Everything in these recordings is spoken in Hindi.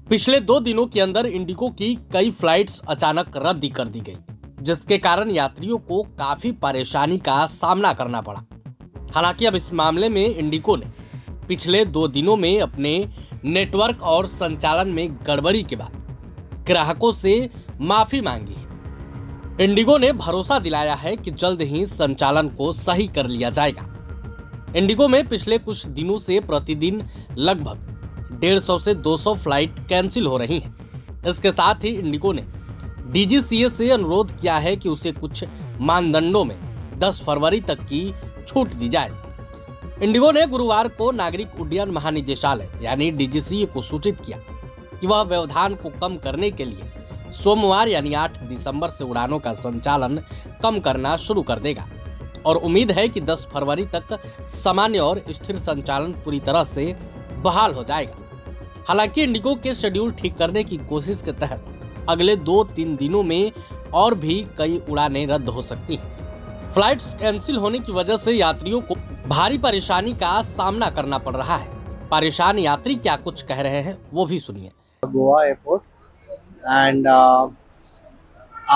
पिछले 2 दिनों के अंदर इंडिगो की कई फ्लाइट्स अचानक रद्द कर दी गई, जिसके कारण यात्रियों को काफी परेशानी का सामना करना पड़ा। हालांकि अब इस मामले में इंडिगो ने पिछले 2 दिनों में अपने नेटवर्क और संचालन में गड़बड़ी के बाद ग्राहकों से माफी मांगी है। इंडिगो ने भरोसा दिलाया है कि जल्द ही संचालन को सही कर लिया जाएगा। इंडिगो में पिछले कुछ दिनों से प्रतिदिन लगभग 150 से 200 फ्लाइट कैंसिल हो रही हैं। इसके साथ ही इंडिगो ने डीजीसीए से अनुरोध किया है कि उसे कुछ मानदंडों में 10 फरवरी तक की छूट दी जाए। इंडिगो ने गुरुवार को नागरिक उड्डयन महानिदेशालय यानी डीजीसीए को सूचित किया कि वह व्यवधान को कम करने के लिए सोमवार यानी 8 दिसंबर से उड़ानों का संचालन कम करना शुरू कर देगा और उम्मीद है कि 10 फरवरी तक सामान्य और स्थिर संचालन पूरी तरह से बहाल हो जाएगा। हालांकि इंडिगो के शेड्यूल ठीक करने की कोशिश के तहत अगले 2-3 दिनों में और भी कई उड़ानें रद्द हो सकती हैं। फ्लाइट्स कैंसिल होने की वजह से यात्रियों को भारी परेशानी का सामना करना पड़ रहा है। परेशान यात्री क्या कुछ कह रहे हैं वो भी सुनिए। Goa airport and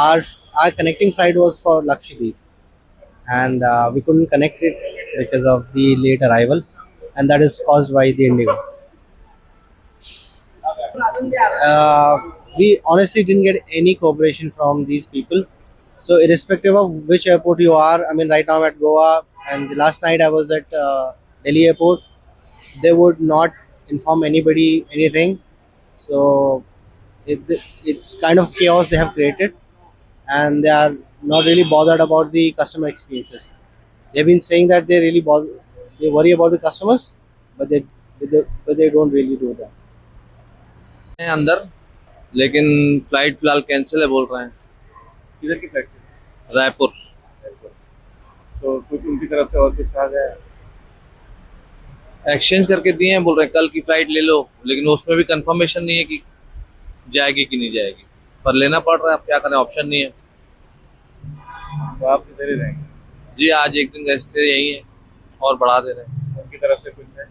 our connecting flight was for Lakshadweep and we couldn't connect it because of the late arrival and that is caused by the Indigo. We honestly didn't get any cooperation from these people. So irrespective of which airport you are, I mean right now I'm at Goa and the last night I was at Delhi airport, they would not inform anybody anything. So it's kind of chaos they have created and they are not really bothered about the customer experiences. They've been saying that they worry about the customers, but they don't really do that. हैं अंदर, लेकिन फ्लाइट फिलहाल कैंसिल है बोल रहे हैं। किधर की फ्लाइट? रायपुर। तो कुछ उनकी तरफ से और कुछ कहा गया? एक्सचेंज करके दिए हैं, बोल रहे हैं कल की फ्लाइट ले लो, लेकिन उसमें भी कंफर्मेशन नहीं है कि जाएगी कि नहीं जाएगी, पर लेना पड़ रहा है। अब क्या करें, ऑप्शन नहीं है। तो आप किधर ही रहेंगे? जी आज एक दिन ऐसे यही है और बढ़ा दे रहे हैं। उनकी तरफ से कुछ है?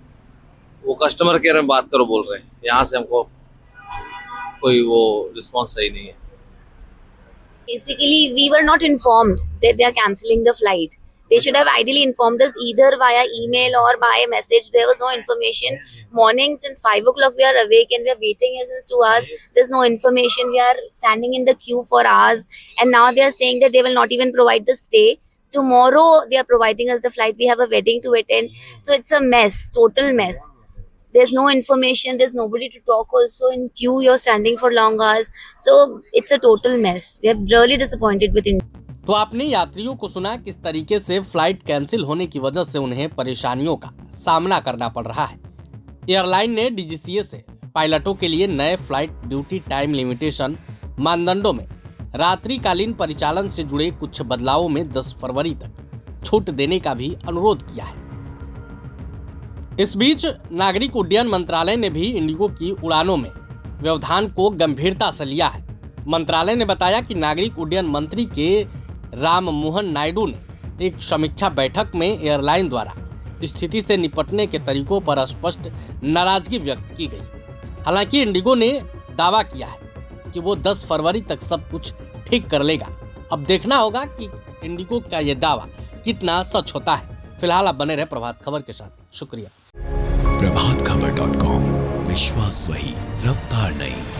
वो कस्टमर केयर में बात करो बोल रहे हैं, यहाँ से हमको कोई वो रिस्पॉन्स सही नहीं है। Basically, we were not informed that they are cancelling the flight. They should have ideally informed us either via email or by a message. There was no information. Morning since 5 o'clock we are awake and we are waiting here since 2 hours. There's no information. We are standing in the queue for hours and now they are saying that they will not even provide the stay. Tomorrow they are providing us the flight. We have a wedding to attend. So it's a mess, total mess. There's no information, there's nobody to talk also. In queue you're standing for long hours. So it's a total mess. We are really disappointed with it. तो आपने यात्रियों को सुना किस तरीके से फ्लाइट कैंसिल होने की वजह से उन्हें परेशानियों का सामना करना पड़ रहा है। एयरलाइन ने डीजीसीए से पायलटों के लिए नए फ्लाइट ड्यूटी टाइम लिमिटेशन मानदंडों में रात्रिकालीन परिचालन से जुड़े कुछ बदलावों में 10 फरवरी तक छूट देने का भी अनुरोध किया है। इस बीच नागरिक उड्डयन मंत्रालय ने भी इंडिगो की उड़ानों में व्यवधान को गंभीरता से लिया है। मंत्रालय ने बताया कि नागरिक उड्डयन मंत्री के राम मोहन नायडू ने एक समीक्षा बैठक में एयरलाइन द्वारा स्थिति से निपटने के तरीकों पर स्पष्ट नाराजगी व्यक्त की गई। हालांकि इंडिगो ने दावा किया है कि वो 10 फरवरी तक सब कुछ ठीक कर लेगा। अब देखना होगा कि इंडिगो का ये दावा कितना सच होता है। फिलहाल आप बने रहे प्रभात खबर के साथ। शुक्रिया। प्रभातखबर.com, विश्वास वही, रफ्तार नहीं।